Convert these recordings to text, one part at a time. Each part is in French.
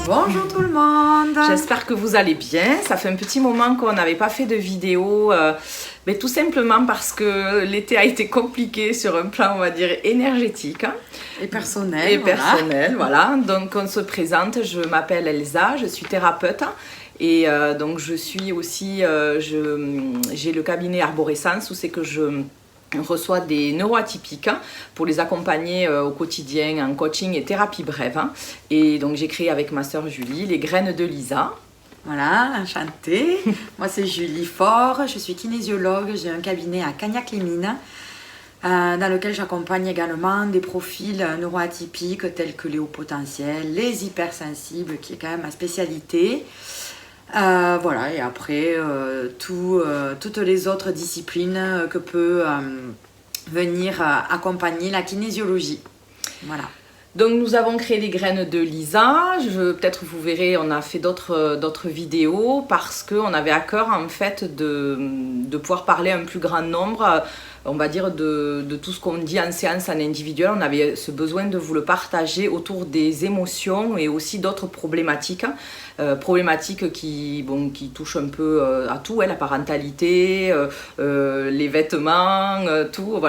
Bonjour tout le monde. J'espère que vous allez bien. Ça fait un petit moment qu'on n'avait pas fait de vidéo, mais tout simplement parce que l'été a été compliqué sur un plan, on va dire, énergétique. Et personnel. Et personnel, voilà. Donc on se présente, je m'appelle Elsa, je suis thérapeute. Et donc je suis aussi, j'ai le cabinet Arborescence où c'est que je reçoit des neuroatypiques pour les accompagner au quotidien en coaching et thérapie brève. Et donc j'ai créé avec ma sœur Julie les graines de Lisa. Voilà, enchantée. Moi c'est Julie Faure, je suis kinésiologue, j'ai un cabinet à Cagnac-les-Mines dans lequel j'accompagne également des profils neuroatypiques tels que les hauts potentiels, les hypersensibles qui est quand même ma spécialité. Voilà, et après toutes les autres disciplines que peut venir accompagner la kinésiologie. Voilà. Donc nous avons créé les graines de Lisa. Peut-être vous verrez, on a fait d'autres vidéos parce qu'on avait à cœur en fait de pouvoir parler à un plus grand nombre, on va dire de tout ce qu'on dit en séance en individuel. On avait ce besoin de vous le partager autour des émotions et aussi d'autres problématiques. Problématiques qui touchent un peu à tout, la parentalité, les vêtements, tout,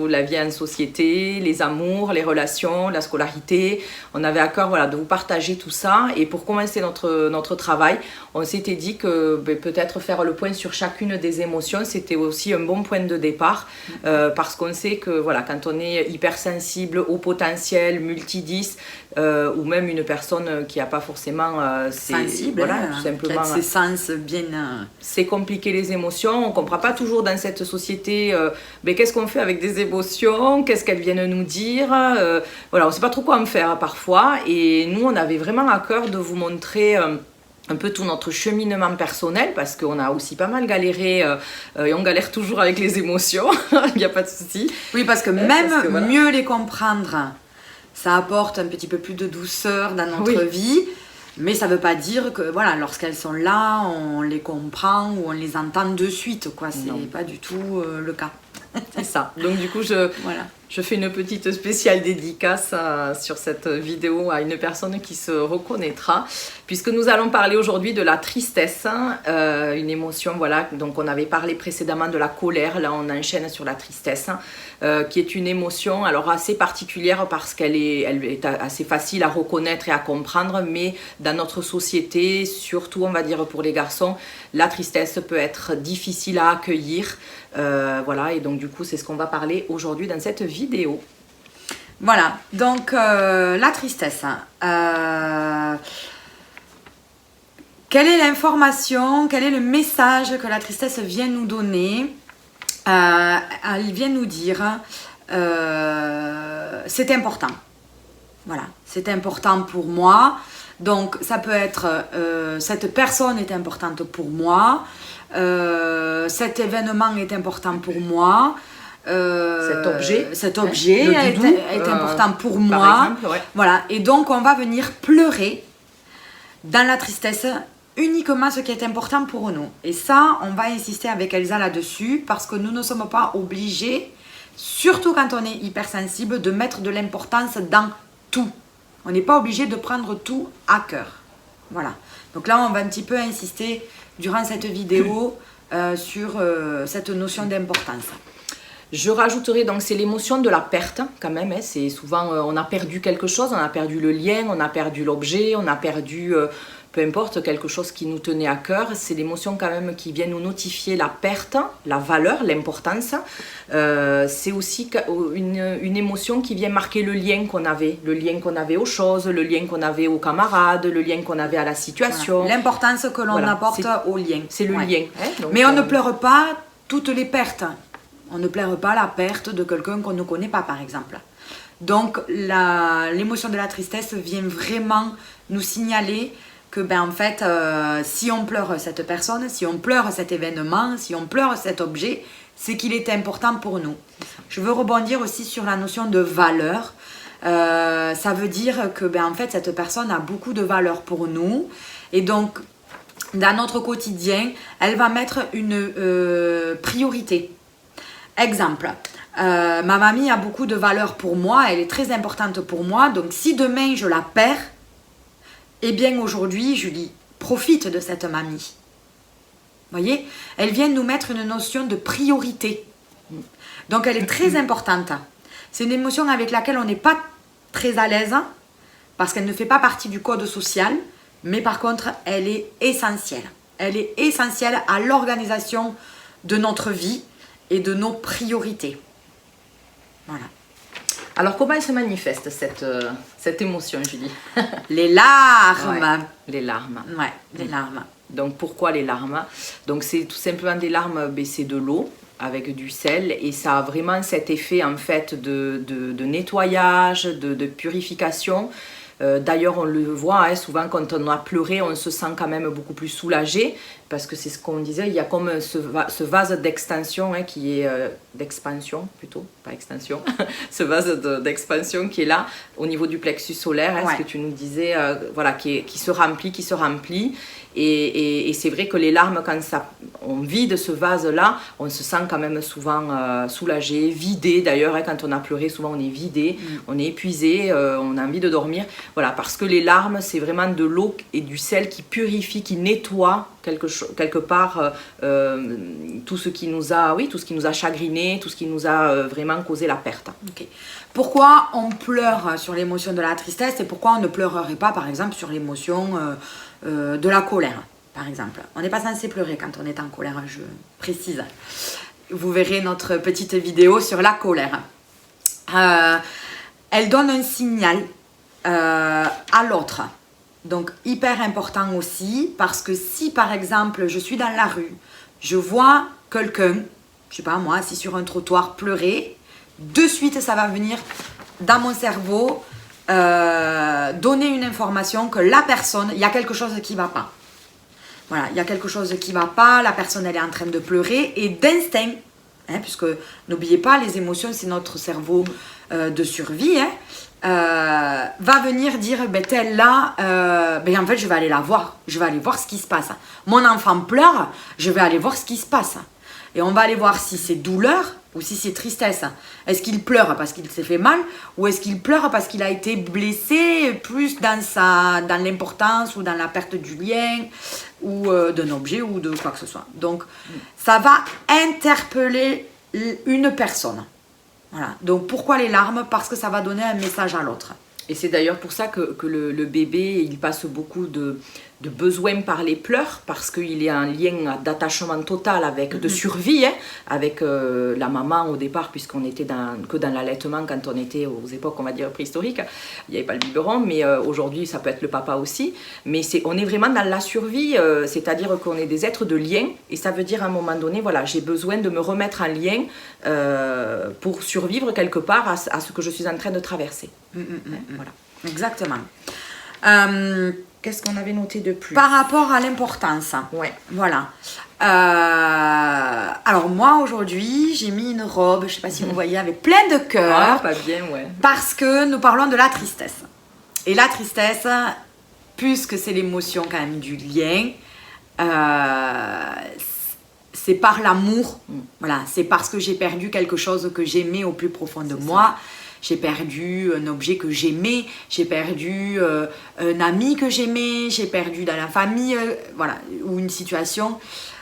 la vie en société, les amours, les relations, la scolarité. On avait à cœur de vous partager tout ça. Et pour commencer notre travail, on s'était dit que peut-être faire le point sur chacune des émotions, c'était aussi un bon point de départ, parce qu'on sait que quand on est hypersensible, haut potentiel, multi-10, ou même une personne qui n'a pas forcément sensible, tout simplement, ses sens bien... C'est compliqué les émotions, on ne comprend pas toujours dans cette société qu'est-ce qu'on fait avec des émotions, qu'est-ce qu'elles viennent nous dire, on ne sait pas trop quoi en faire parfois, et nous on avait vraiment à cœur de vous montrer un peu tout notre cheminement personnel, parce qu'on a aussi pas mal galéré, et on galère toujours avec les émotions, il n'y a pas de souci. Oui, parce que mieux les comprendre, ça apporte un petit peu plus de douceur dans notre vie, mais ça ne veut pas dire que lorsqu'elles sont là, on les comprend ou on les entend de suite, quoi. C'est pas du tout le cas. C'est ça. Donc du coup, je fais une petite spéciale dédicace sur cette vidéo à une personne qui se reconnaîtra, puisque nous allons parler aujourd'hui de la tristesse, une émotion, donc on avait parlé précédemment de la colère, là on enchaîne sur la tristesse, qui est une émotion alors assez particulière parce qu'elle est assez facile à reconnaître et à comprendre, mais dans notre société, surtout on va dire pour les garçons, la tristesse peut être difficile à accueillir, et donc du coup c'est ce qu'on va parler aujourd'hui dans cette vidéo. Voilà, donc la tristesse. Quelle est l'information, quel est le message que la tristesse vient nous donner? Elle vient nous dire c'est important. Voilà, c'est important pour moi. Donc ça peut être cette personne est importante pour moi, cet événement est important pour moi. Cet objet est important pour moi. Exemple, Voilà, et donc on va venir pleurer dans la tristesse uniquement ce qui est important pour nous. Et ça, on va insister avec Elsa là-dessus parce que nous ne sommes pas obligés, surtout quand on est hypersensible, de mettre de l'importance dans tout. On n'est pas obligé de prendre tout à cœur. Voilà. Donc là, on va un petit peu insister durant cette vidéo sur cette notion d'importance. Je rajouterai donc c'est l'émotion de la perte quand même, c'est souvent on a perdu quelque chose, on a perdu le lien, on a perdu l'objet, on a perdu peu importe quelque chose qui nous tenait à cœur, c'est l'émotion quand même qui vient nous notifier la perte, la valeur, l'importance. C'est aussi une émotion qui vient marquer le lien qu'on avait aux choses, le lien qu'on avait aux camarades, le lien qu'on avait à la situation. Voilà. L'importance que l'on apporte au lien. C'est le lien. Donc, mais on ne pleure pas toutes les pertes. On ne pleure pas la perte de quelqu'un qu'on ne connaît pas, par exemple. Donc, l'émotion de la tristesse vient vraiment nous signaler que, en fait, si on pleure cette personne, si on pleure cet événement, si on pleure cet objet, c'est qu'il est important pour nous. Je veux rebondir aussi sur la notion de valeur. Ça veut dire que, en fait, cette personne a beaucoup de valeur pour nous. Et donc, dans notre quotidien, elle va mettre une priorité. Exemple, ma mamie a beaucoup de valeur pour moi, elle est très importante pour moi, donc si demain je la perds, Eh bien aujourd'hui, Julie, profite de cette mamie. Vous voyez, elle vient nous mettre une notion de priorité. Donc elle est très importante. C'est une émotion avec laquelle on n'est pas très à l'aise parce qu'elle ne fait pas partie du code social, mais par contre, elle est essentielle. Elle est essentielle à l'organisation de notre vie et de nos priorités. Voilà. Alors, comment elle se manifeste, cette émotion, Julie? Les larmes. Ouais, les larmes. Ouais, les larmes. Donc, pourquoi les larmes? Donc, c'est tout simplement des larmes, c'est de l'eau avec du sel et ça a vraiment cet effet, en fait, de nettoyage, de purification. D'ailleurs, on le voit, hein, souvent quand on a pleuré, on se sent quand même beaucoup plus soulagé parce que c'est ce qu'on disait, il y a comme ce vase d'extension hein, qui est d'expansion plutôt, pas extension, ce vase d'expansion qui est là au niveau du plexus solaire, hein, ce que tu nous disais, voilà, qui se remplit. Et c'est vrai que les larmes, quand on vide ce vase-là, on se sent quand même souvent soulagé, vidé. D'ailleurs, hein, quand on a pleuré, souvent on est vidé, on est épuisé, on a envie de dormir. Voilà, parce que les larmes, c'est vraiment de l'eau et du sel qui purifie, qui nettoie quelque part tout ce qui nous a chagriné, tout ce qui nous a vraiment causé la perte. Okay. Pourquoi on pleure sur l'émotion de la tristesse et pourquoi on ne pleurerait pas, par exemple, sur l'émotion de la colère, par exemple. On n'est pas censé pleurer quand on est en colère, je précise. Vous verrez notre petite vidéo sur la colère. Elle donne un signal à l'autre. Donc, hyper important aussi, parce que si, par exemple, je suis dans la rue, je vois quelqu'un, je sais pas moi, assis sur un trottoir, pleurer, de suite, ça va venir dans mon cerveau donner une information que la personne, il y a quelque chose qui ne va pas. Voilà, il y a quelque chose qui ne va pas, la personne elle est en train de pleurer et d'instinct, hein, puisque n'oubliez pas, les émotions c'est notre cerveau de survie, hein, va venir dire, ben telle là, en fait je vais aller la voir, je vais aller voir ce qui se passe. Mon enfant pleure, je vais aller voir ce qui se passe. Et on va aller voir si c'est douleur ou si c'est tristesse. Est-ce qu'il pleure parce qu'il s'est fait mal ou est-ce qu'il pleure parce qu'il a été blessé plus dans l'importance ou dans la perte du lien ou d'un objet ou de quoi que ce soit. Donc, ça va interpeller une personne. Voilà. Donc, pourquoi les larmes? Parce que ça va donner un message à l'autre. Et c'est d'ailleurs pour ça que le bébé, il passe beaucoup de besoins par les pleurs, parce qu'il est en lien d'attachement total, de survie, hein, avec la maman au départ, puisqu'on était que dans l'allaitement quand on était aux époques, on va dire, préhistoriques. Il n'y avait pas le biberon, mais aujourd'hui, ça peut être le papa aussi. Mais on est vraiment dans la survie, c'est-à-dire qu'on est des êtres de lien, et ça veut dire à un moment donné, voilà, j'ai besoin de me remettre en lien pour survivre quelque part à ce que je suis en train de traverser. Voilà. Exactement. Qu'est-ce qu'on avait noté de plus? Par rapport à l'importance. Ouais. Voilà. Alors moi aujourd'hui, j'ai mis une robe, je ne sais pas si vous voyez, avec plein de cœurs. Ah, pas bien, ouais. Parce que nous parlons de la tristesse. Et la tristesse, puisque c'est l'émotion quand même du lien, c'est par l'amour. Voilà, c'est parce que j'ai perdu quelque chose que j'aimais au plus profond de moi. J'ai perdu un objet que j'aimais, j'ai perdu un ami que j'aimais, j'ai perdu dans la famille, voilà, ou une situation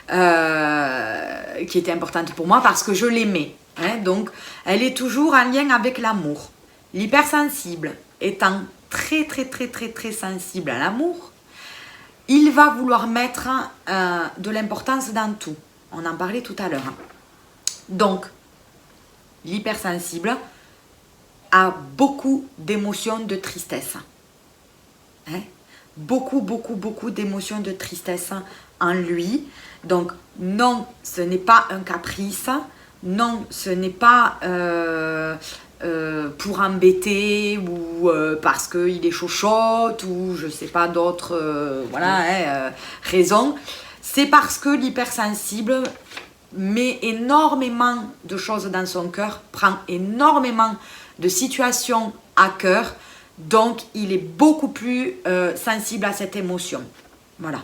qui était importante pour moi parce que je l'aimais. Hein, donc, elle est toujours en lien avec l'amour. L'hypersensible étant très, très, très, très, très sensible à l'amour, il va vouloir mettre de l'importance dans tout. On en parlait tout à l'heure. Donc, l'hypersensible a beaucoup d'émotions de tristesse. Hein? Beaucoup d'émotions de tristesse en lui. Donc, non, ce n'est pas un caprice. Non, ce n'est pas pour embêter ou parce qu'il est chochotte ou je ne sais pas d'autres raisons. C'est parce que l'hypersensible met énormément de choses dans son cœur, prend énormément de situations à cœur, donc il est beaucoup plus sensible à cette émotion. Voilà.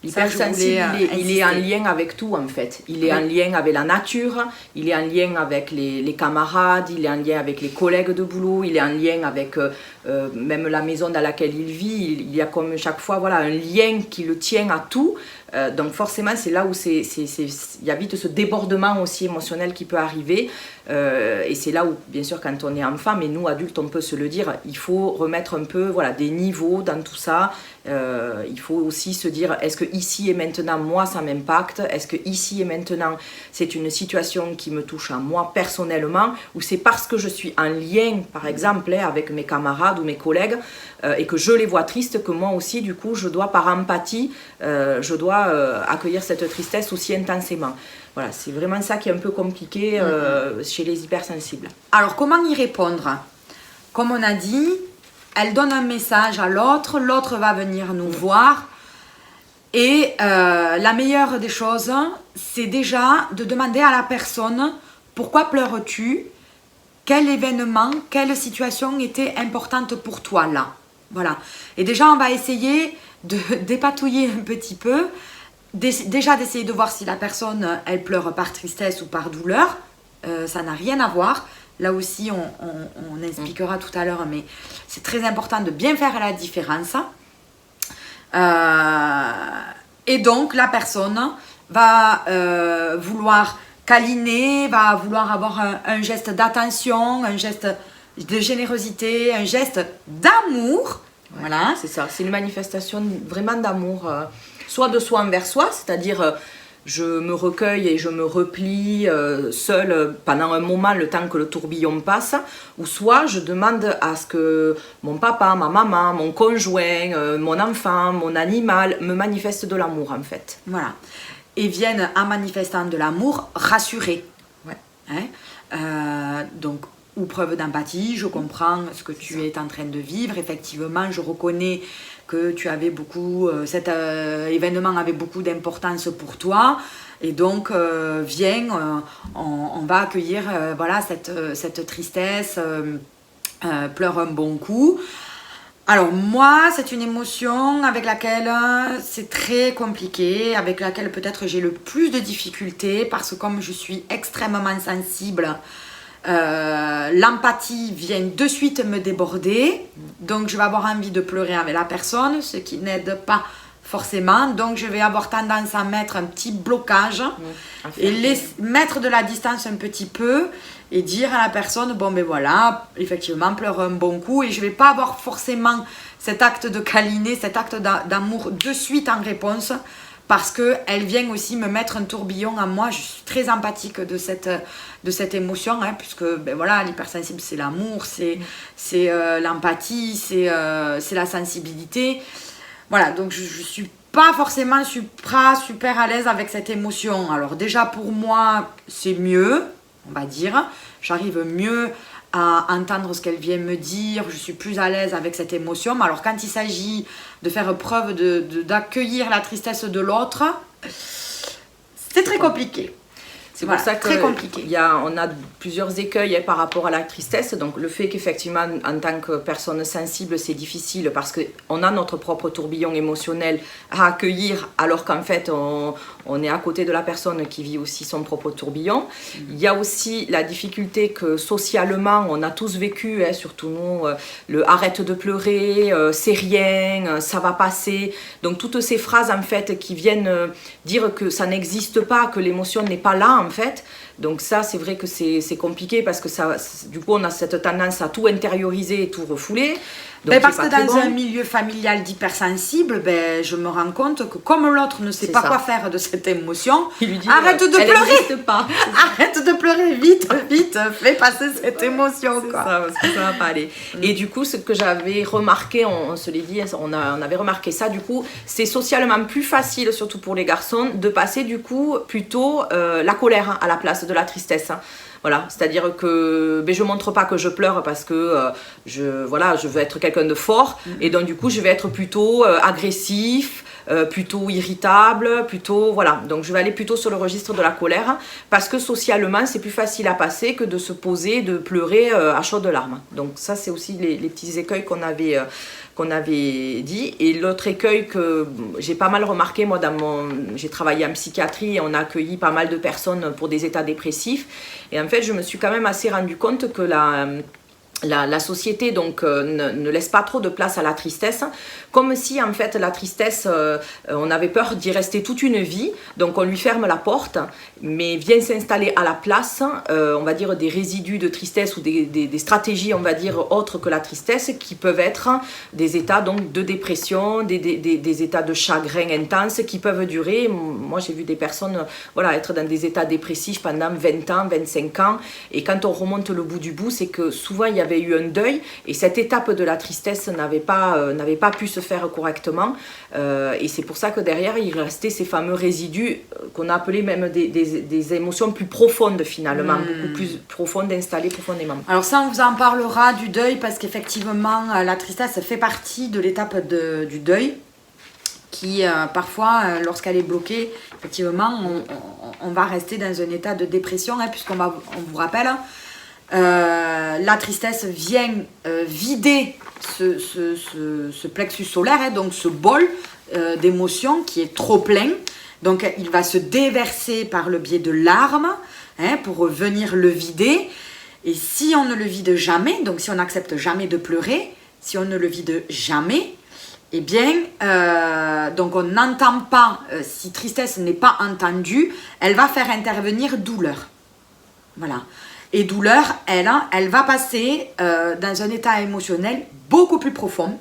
L'hypersensible, il est en lien avec tout en fait. Il est en lien avec la nature, il est en lien avec les camarades, il est en lien avec les collègues de boulot, il est en lien avec même la maison dans laquelle il vit, il y a comme chaque fois voilà, un lien qui le tient à tout. Donc forcément, c'est là où il y a vite ce débordement aussi émotionnel qui peut arriver. Et c'est là où, bien sûr, quand on est enfant, mais nous, adultes, on peut se le dire, il faut remettre un peu voilà, des niveaux dans tout ça. Il faut aussi se dire, est-ce que ici et maintenant, moi, ça m'impacte? Est-ce que ici et maintenant, c'est une situation qui me touche à moi personnellement? Ou c'est parce que je suis en lien, par exemple, avec mes camarades ou mes collègues, et que je les vois tristes, que moi aussi, du coup, je dois, par empathie, je dois accueillir cette tristesse aussi intensément. Voilà, c'est vraiment ça qui est un peu compliqué chez les hypersensibles. Alors, comment y répondre? Comme on a dit, elle donne un message à l'autre, l'autre va venir nous voir. Et la meilleure des choses, c'est déjà de demander à la personne pourquoi pleures-tu? Quel événement, quelle situation était importante pour toi là? Voilà. Et déjà, on va essayer de dépatouiller un petit peu. Déjà d'essayer de voir si la personne, elle pleure par tristesse ou par douleur. Ça n'a rien à voir. Là aussi, on expliquera tout à l'heure, mais c'est très important de bien faire la différence. Et donc, la personne va vouloir câliner, va vouloir avoir un geste d'attention, un geste de générosité, un geste d'amour. Ouais, voilà. C'est ça, c'est une manifestation vraiment d'amour, soit de soi envers soi, c'est-à-dire je me recueille et je me replie seule pendant un moment, le temps que le tourbillon passe, ou soit je demande à ce que mon papa, ma maman, mon conjoint, mon enfant, mon animal me manifestent de l'amour en fait. Voilà. Et viennent en manifestant de l'amour rassurer. Ouais. Hein, donc, ou preuve d'empathie, je comprends ce que tu es en train de vivre. Effectivement, je reconnais que tu avais beaucoup, cet événement avait beaucoup d'importance pour toi. Et donc, viens, on va accueillir voilà, cette tristesse, pleure un bon coup. Alors moi, c'est une émotion avec laquelle c'est très compliqué, avec laquelle peut-être j'ai le plus de difficultés parce que comme je suis extrêmement sensible, l'empathie vient de suite me déborder, donc je vais avoir envie de pleurer avec la personne, ce qui n'aide pas forcément, donc je vais avoir tendance à mettre un petit blocage et mettre de la distance un petit peu et dire à la personne, bon ben voilà, effectivement, pleure un bon coup et je vais pas avoir forcément cet acte de câliner, cet acte d'amour de suite en réponse parce qu'elle vient aussi me mettre un tourbillon à moi. Je suis très empathique de cette émotion, hein, puisque ben voilà, l'hypersensible c'est l'amour, c'est l'empathie, c'est la sensibilité. Voilà, donc je suis pas forcément super à l'aise avec cette émotion. Alors déjà pour moi, c'est mieux, on va dire. J'arrive mieux à entendre ce qu'elle vient me dire, je suis plus à l'aise avec cette émotion. Alors quand il s'agit de faire preuve d'accueillir la tristesse de l'autre, c'est très compliqué. C'est pour ça qu'on a plusieurs écueils par rapport à la tristesse. Donc le fait qu'effectivement, en tant que personne sensible, c'est difficile parce qu'on a notre propre tourbillon émotionnel à accueillir, alors qu'en fait, on est à côté de la personne qui vit aussi son propre tourbillon. Il y a aussi la difficulté que socialement, on a tous vécu, hein, surtout nous, le « arrête de pleurer »,« c'est rien »,« ça va passer ». Donc toutes ces phrases en fait qui viennent dire que ça n'existe pas, que l'émotion n'est pas là en fait. Donc ça, c'est vrai que c'est compliqué parce que du coup, on a cette tendance à tout intérioriser et tout refouler. Donc, parce que dans un milieu familial d'hypersensible, je me rends compte que comme l'autre ne sait pas quoi faire de cette émotion, il lui dit, arrête de pleurer, pas. Arrête de pleurer, vite, fais passer cette émotion. C'est ça, parce que ça va pas aller. Et du coup, ce que j'avais remarqué, on se l'est dit, on avait remarqué ça, du coup, c'est socialement plus facile, surtout pour les garçons, de passer du coup plutôt la colère à la place de la tristesse. Voilà, c'est-à-dire que je ne montre pas que je pleure parce que je veux être quelqu'un de fort et donc du coup je vais être plutôt agressif, plutôt irritable, plutôt voilà. Donc je vais aller plutôt sur le registre de la colère parce que socialement c'est plus facile à passer que de se poser, de pleurer à chaudes larmes. Donc ça c'est aussi les petits écueils qu'on avait dit. Et l'autre écueil que j'ai pas mal remarqué, moi j'ai travaillé en psychiatrie et on a accueilli pas mal de personnes pour des états dépressifs. Et en fait, je me suis quand même assez rendu compte que la société donc ne laisse pas trop de place à la tristesse, comme si en fait la tristesse, on avait peur d'y rester toute une vie, donc on lui ferme la porte, mais vient s'installer à la place, on va dire des résidus de tristesse ou des stratégies, on va dire autres que la tristesse, qui peuvent être des états donc de dépression, des états de chagrin intense qui peuvent durer. Moi j'ai vu des personnes voilà, être dans des états dépressifs pendant 20 ans, 25 ans, et quand on remonte le bout du bout, c'est que souvent il y avait eu un deuil et cette étape de la tristesse n'avait pas pu se faire correctement, et c'est pour ça que derrière il restait ces fameux résidus qu'on a appelés même des émotions plus profondes finalement, beaucoup plus profondes, installées profondément. Alors ça, on vous en parlera du deuil, parce qu'effectivement la tristesse fait partie de l'étape du deuil qui parfois lorsqu'elle est bloquée, effectivement on va rester dans un état de dépression, hein, puisqu'on vous rappelle, la tristesse vient vider ce plexus solaire, hein, donc ce bol d'émotions qui est trop plein. Donc il va se déverser par le biais de larmes, hein, pour venir le vider. Et si on ne le vide jamais, donc si on n'accepte jamais de pleurer, si on ne le vide jamais, eh bien, donc on n'entend pas, si tristesse n'est pas entendue, elle va faire intervenir douleur. Voilà. Et douleur, elle va passer dans un état émotionnel beaucoup plus profond.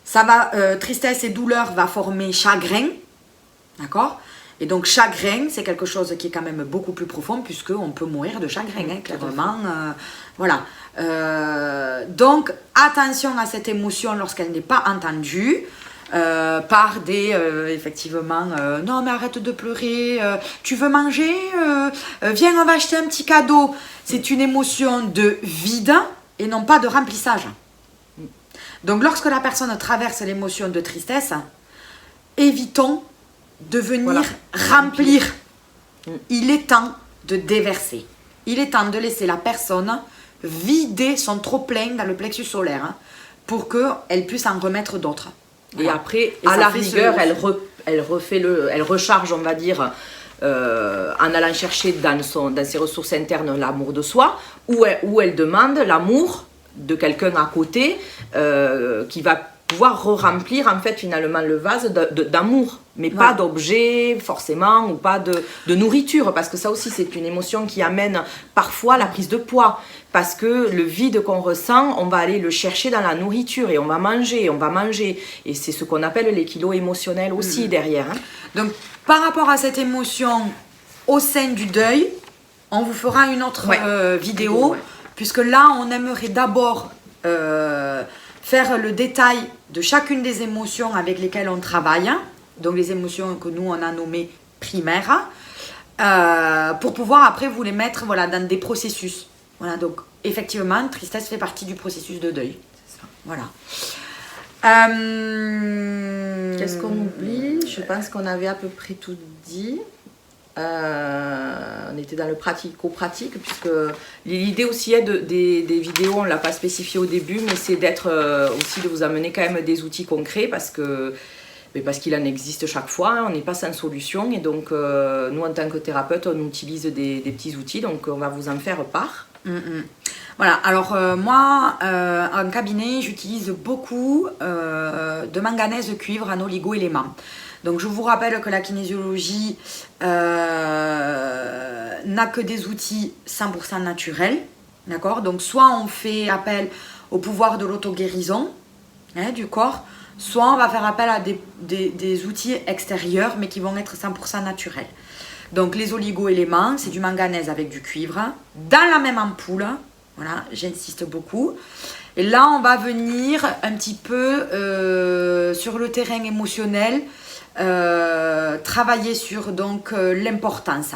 Ça va, tristesse et douleur va former chagrin, d'accord? Et donc chagrin, c'est quelque chose qui est quand même beaucoup plus profond, puisqu'on peut mourir de chagrin, hein, clairement. Voilà. Donc attention à cette émotion lorsqu'elle n'est pas entendue. Par effectivement, non mais arrête de pleurer, tu veux manger, viens on va acheter un petit cadeau. C'est une émotion de vide et non pas de remplissage. Donc lorsque la personne traverse l'émotion de tristesse, évitons de venir remplir. Il est temps de déverser. Il est temps de laisser la personne vider son trop-plein dans le plexus solaire, hein, pour qu'elle puisse en remettre d'autres. Et après, à la rigueur, elle recharge, on va dire, en allant chercher dans ses ressources internes l'amour de soi, ou elle demande l'amour de quelqu'un à côté qui va pouvoir remplir en fait finalement le vase d'amour, mais pas d'objets forcément, ou pas de nourriture, parce que ça aussi c'est une émotion qui amène parfois la prise de poids, parce que le vide qu'on ressent, on va aller le chercher dans la nourriture et on va manger, et c'est ce qu'on appelle les kilos émotionnels aussi derrière, hein. Donc par rapport à cette émotion au sein du deuil, on vous fera une autre vidéo, puisque là on aimerait d'abord faire le détail de chacune des émotions avec lesquelles on travaille, donc les émotions que nous on a nommées primaires, pour pouvoir après vous les mettre dans des processus. Voilà, donc effectivement, tristesse fait partie du processus de deuil. C'est ça. Voilà. Qu'est-ce qu'on oublie? Je pense qu'on avait à peu près tout dit. On était dans le pratico-pratique, puisque l'idée aussi est des vidéos, on ne l'a pas spécifié au début, mais c'est aussi de vous amener quand même des outils concrets, parce qu'il en existe chaque fois, hein, on n'est pas sans solution, et donc nous en tant que thérapeute on utilise des petits outils, donc on va vous en faire part. Voilà, alors moi en cabinet j'utilise beaucoup de manganèse cuivre en oligo-éléments. Donc je vous rappelle que la kinésiologie n'a que des outils 100% naturels, d'accord? Donc soit on fait appel au pouvoir de l'auto-guérison, hein, du corps, soit on va faire appel à des outils extérieurs mais qui vont être 100% naturels. Donc les oligo-éléments, c'est du manganèse avec du cuivre, dans la même ampoule, voilà, j'insiste beaucoup. Et là on va venir un petit peu sur le terrain émotionnel, travailler sur donc l'importance.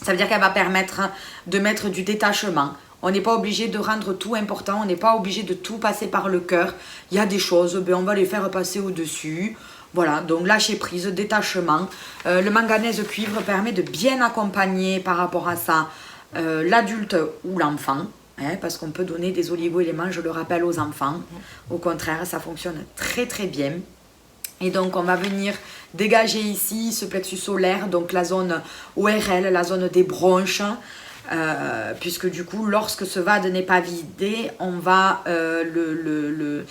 Ça veut dire qu'elle va permettre de mettre du détachement. On n'est pas obligé de rendre tout important, on n'est pas obligé de tout passer par le cœur. Il y a des choses, on va les faire passer au-dessus. Voilà, donc lâcher prise, détachement. Le manganèse cuivre permet de bien accompagner par rapport à ça l'adulte ou l'enfant, hein, parce qu'on peut donner des oligo-éléments, je le rappelle, aux enfants. Au contraire, ça fonctionne très très bien. Et donc on va venir dégager ici ce plexus solaire, donc la zone ORL, la zone des bronches, puisque du coup, lorsque ce vase n'est pas vidé, on va le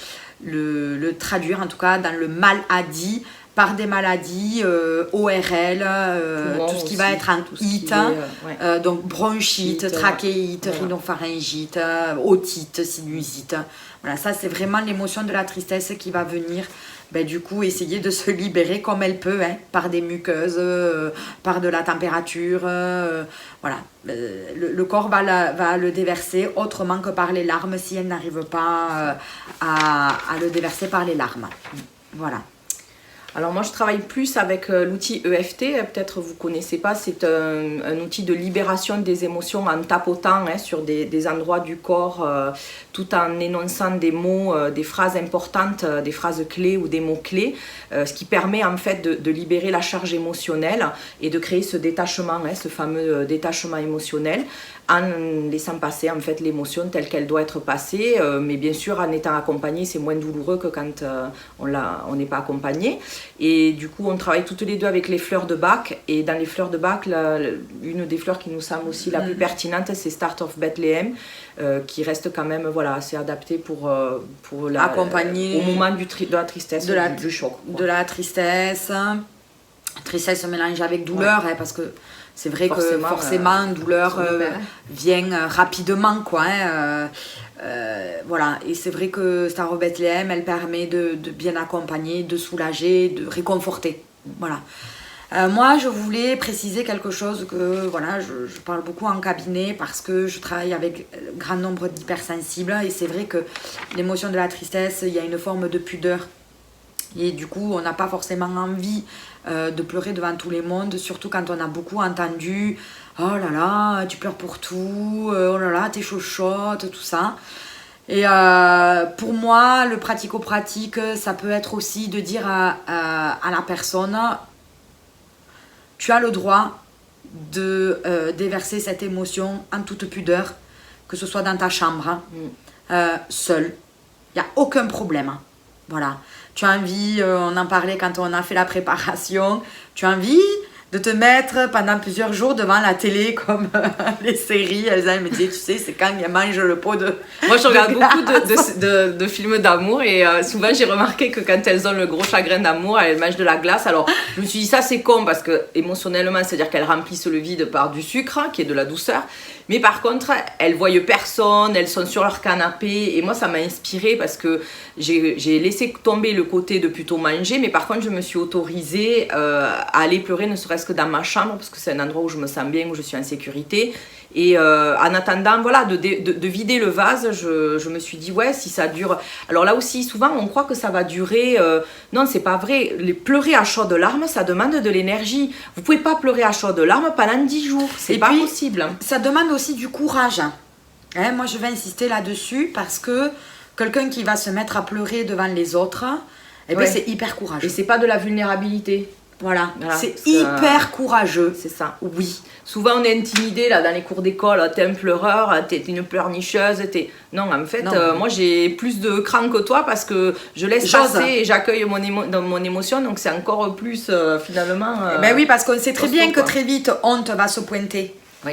traduire en tout cas dans le maladie, par des maladies ORL, tout ce qui va être en IT, donc bronchite, trachéite, rhinopharyngite, otite, sinusite. Voilà, ça c'est vraiment l'émotion de la tristesse qui va venir du coup essayer de se libérer comme elle peut, par des muqueuses, par de la température, voilà. Le corps va le déverser autrement que par les larmes si elle n'arrive pas à le déverser par les larmes. Voilà. Alors moi je travaille plus avec l'outil EFT, peut-être vous ne connaissez pas, c'est un outil de libération des émotions en tapotant sur des endroits du corps, tout en énonçant des mots, des phrases importantes, des phrases clés ou des mots clés, ce qui permet en fait de libérer la charge émotionnelle et de créer ce détachement, ce fameux détachement émotionnel, en laissant passer en fait l'émotion telle qu'elle doit être passée, mais bien sûr en étant accompagné, c'est moins douloureux que quand on n'est pas accompagné. Et du coup on travaille toutes les deux avec les fleurs de Bach, et dans les fleurs de Bach, une des fleurs qui nous semble aussi la plus pertinente, c'est Start of Bethlehem, qui reste quand même assez adapté pour accompagner au moment de la tristesse, du choc. De la tristesse mélangée avec douleur, parce que c'est vrai que forcément douleur vient rapidement, quoi. Voilà, et c'est vrai que Star of Bethlehem, elle permet de bien accompagner, de soulager, de réconforter. Voilà. Moi, je voulais préciser quelque chose que, voilà, je parle beaucoup en cabinet parce que je travaille avec un grand nombre d'hypersensibles, et c'est vrai que l'émotion de la tristesse, il y a une forme de pudeur. Et du coup, on n'a pas forcément envie de pleurer devant tout le monde, surtout quand on a beaucoup entendu « Oh là là, tu pleures pour tout, oh là là, t'es chochotte », tout ça. Et pour moi, le pratico-pratique, ça peut être aussi de dire à la personne « Tu as le droit de déverser cette émotion en toute pudeur, que ce soit dans ta chambre, seule. Il n'y a aucun problème. » Voilà. Tu as envie, on en parlait quand on a fait la préparation, tu as envie de te mettre pendant plusieurs jours devant la télé comme les séries. Elle me disait, tu sais, c'est quand elle mange le pot de... Moi, je regarde beaucoup de films d'amour, et souvent, j'ai remarqué que quand elles ont le gros chagrin d'amour, elles mangent de la glace. Alors, je me suis dit, ça, c'est con, parce que émotionnellement, c'est-à-dire qu'elles remplissent le vide par du sucre, qui est de la douceur. Mais par contre, elles voient personne, elles sont sur leur canapé. Et moi, ça m'a inspirée parce que j'ai laissé tomber le côté de plutôt manger. Mais par contre, je me suis autorisée à aller pleurer, ne serait-ce que dans ma chambre, parce que c'est un endroit où je me sens bien, où je suis en sécurité. Et en attendant, voilà, de vider le vase, je me suis dit, ouais, si ça dure... Alors là aussi, souvent, on croit que ça va durer... Non, c'est pas vrai. Pleurer à chaudes larmes, ça demande de l'énergie. Vous pouvez pas pleurer à chaudes larmes pendant 10 jours. C'est pas possible. Ça demande aussi du courage. Moi, je vais insister là-dessus, parce que quelqu'un qui va se mettre à pleurer devant les autres, c'est hyper courageux. Et c'est pas de la vulnérabilité. Voilà, c'est hyper courageux. C'est ça, oui. Souvent, on est intimidé là, dans les cours d'école. T'es un pleureur, t'es une pleurnicheuse. Non, en fait, moi, j'ai plus de cran que toi parce que je laisse passer et j'accueille mon émotion. Donc, c'est encore plus, finalement... oui, parce qu'on sait très bien que très vite, honte va se pointer. Oui.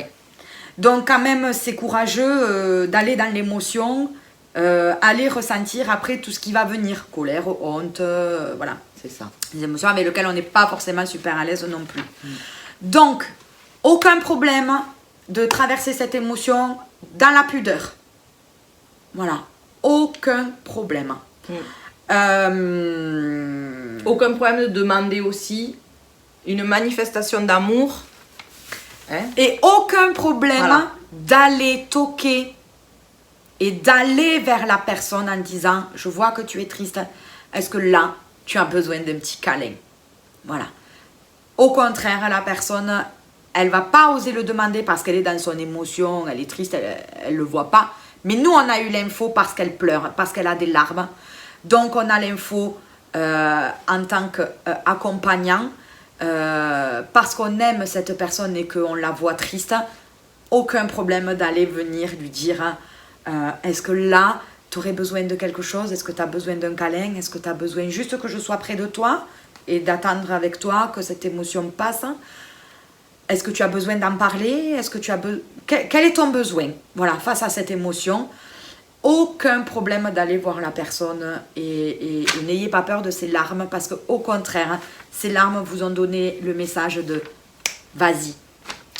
Donc, quand même, c'est courageux d'aller dans l'émotion, aller ressentir après tout ce qui va venir. Colère, honte, voilà. C'est ça. Des émotions avec lesquelles on n'est pas forcément super à l'aise non plus. Donc, aucun problème de traverser cette émotion dans la pudeur. Voilà. Aucun problème. Aucun problème de demander aussi une manifestation d'amour. Et aucun problème d'aller toquer et d'aller vers la personne en disant « Je vois que tu es triste. Est-ce que là, tu as besoin d'un petit câlin ?» Voilà. Au contraire, la personne, elle va pas oser le demander parce qu'elle est dans son émotion, elle est triste, elle le voit pas. Mais nous, on a eu l'info parce qu'elle pleure, parce qu'elle a des larmes. Donc, on a l'info en tant qu'accompagnant, parce qu'on aime cette personne et qu'on la voit triste. Aucun problème d'aller venir lui dire est-ce que là, tu aurais besoin de quelque chose? Est-ce que tu as besoin d'un câlin? Est-ce que tu as besoin juste que je sois près de toi et d'attendre avec toi que cette émotion passe? est-ce que tu as besoin d'en parler? Est-ce que tu as quel est ton besoin? Voilà, face à cette émotion, aucun problème d'aller voir la personne et n'ayez pas peur de ces larmes parce qu'au contraire, ces larmes vous ont donné le message de vas-y.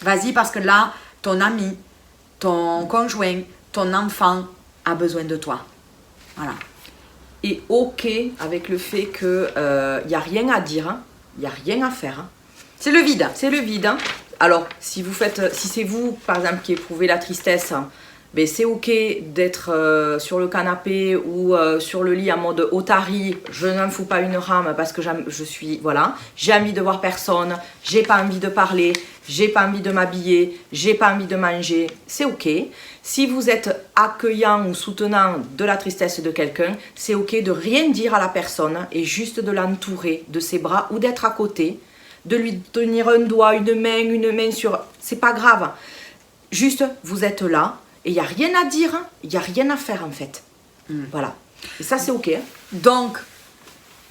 Vas-y parce que là, ton ami, ton conjoint, ton enfant a besoin de toi. Voilà. Et ok avec le fait qu'il n'y a rien à dire, il n'y a rien à faire. C'est le vide. C'est le vide. Alors, si c'est vous, par exemple, qui éprouvez la tristesse, ben c'est ok d'être sur le canapé ou sur le lit en mode otari, je n'en fous pas une rame parce que j'ai envie de voir personne, j'ai pas envie de parler, j'ai pas envie de m'habiller, j'ai pas envie de manger, c'est ok. Si vous êtes accueillant ou soutenant de la tristesse de quelqu'un, c'est ok de rien dire à la personne et juste de l'entourer de ses bras ou d'être à côté, de lui tenir un doigt, une main sur... C'est pas grave. Juste, vous êtes là et il n'y a rien à dire, il n'y a rien à faire en fait. Voilà. Et ça, c'est ok. Donc,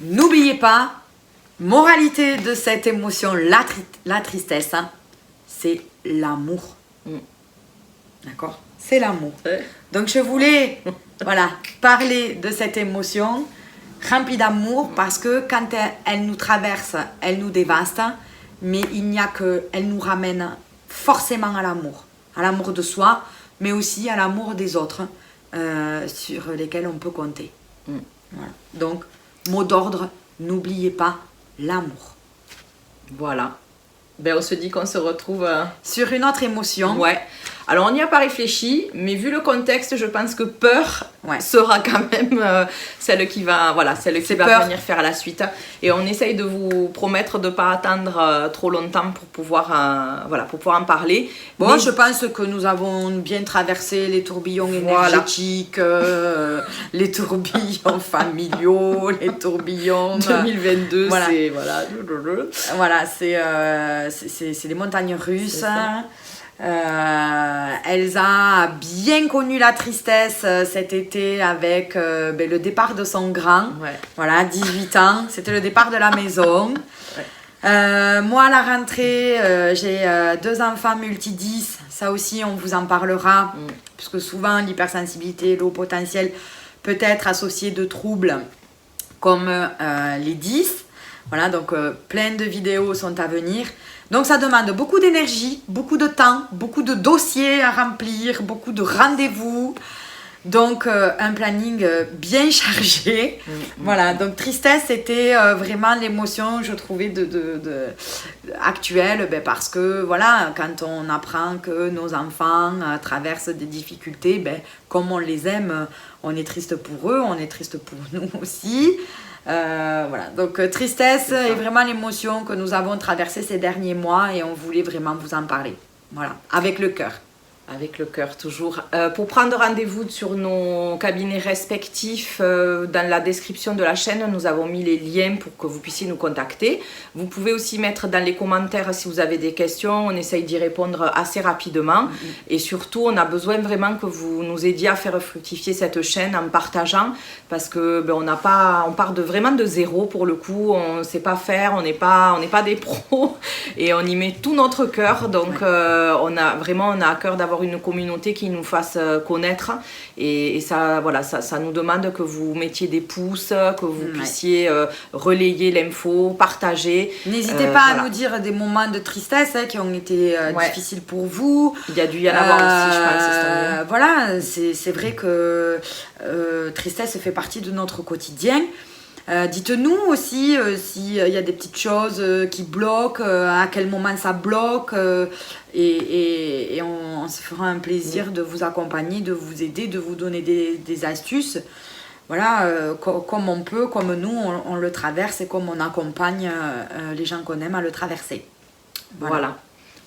n'oubliez pas, moralité de cette émotion, la tristesse, c'est l'amour. D'accord? C'est l'amour. Donc, je voulais parler de cette émotion remplie d'amour parce que quand elle nous traverse, elle nous dévaste, mais il n'y a que, elle nous ramène forcément à l'amour de soi, mais aussi à l'amour des autres sur lesquels on peut compter. Voilà. Donc, mot d'ordre, n'oubliez pas l'amour. Voilà. Ben, on se dit qu'on se retrouve... Sur une autre émotion. Ouais. Alors, on n'y a pas réfléchi, mais vu le contexte, je pense que peur sera quand même celle qui va venir faire la suite. Et on essaye de vous promettre de ne pas attendre trop longtemps pour pouvoir en parler. Bon, mais je pense que nous avons bien traversé les tourbillons énergétiques, les tourbillons familiaux, les tourbillons... 2022, c'est... c'est des montagnes russes. Elsa a bien connu la tristesse cet été avec le départ de son grand, 18 ans, c'était le départ de la maison. Moi à la rentrée j'ai 2 enfants multi-10, ça aussi on vous en parlera puisque souvent l'hypersensibilité, le haut potentiel peut être associé de troubles comme les 10. Voilà, donc plein de vidéos sont à venir. Donc ça demande beaucoup d'énergie, beaucoup de temps, beaucoup de dossiers à remplir, beaucoup de rendez-vous. Donc un planning bien chargé. Voilà, donc tristesse c'était vraiment l'émotion, je trouvais, actuelle, parce que voilà, quand on apprend que nos enfants traversent des difficultés, comme on les aime, on est triste pour eux, on est triste pour nous aussi. Voilà, donc tristesse est vraiment l'émotion que nous avons traversée ces derniers mois et on voulait vraiment vous en parler. Voilà, avec le cœur. Avec le cœur, toujours. Pour prendre rendez-vous sur nos cabinets respectifs, dans la description de la chaîne, nous avons mis les liens pour que vous puissiez nous contacter. Vous pouvez aussi mettre dans les commentaires si vous avez des questions. On essaye d'y répondre assez rapidement. Et surtout, on a besoin vraiment que vous nous aidiez à faire fructifier cette chaîne en partageant. Parce que on part vraiment de zéro pour le coup. On ne sait pas faire, on n'est pas des pros. Et on y met tout notre cœur. Donc, on a à cœur d'avoir une communauté qui nous fasse connaître et ça nous demande que vous mettiez des pouces, que vous puissiez relayer l'info, partager. N'hésitez pas à nous dire des moments de tristesse qui ont été difficiles pour vous. Il y a dû y en avoir aussi, je pense. Voilà, c'est vrai que tristesse fait partie de notre quotidien. Dites-nous aussi s'il y a des petites choses qui bloquent, à quel moment ça bloque, et on se fera un plaisir de vous accompagner, de vous aider, de vous donner des astuces. Voilà, comme on peut, comme nous, on le traverse et comme on accompagne les gens qu'on aime à le traverser. Voilà.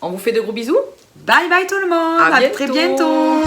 On vous fait de gros bisous. Bye bye tout le monde, à très bientôt.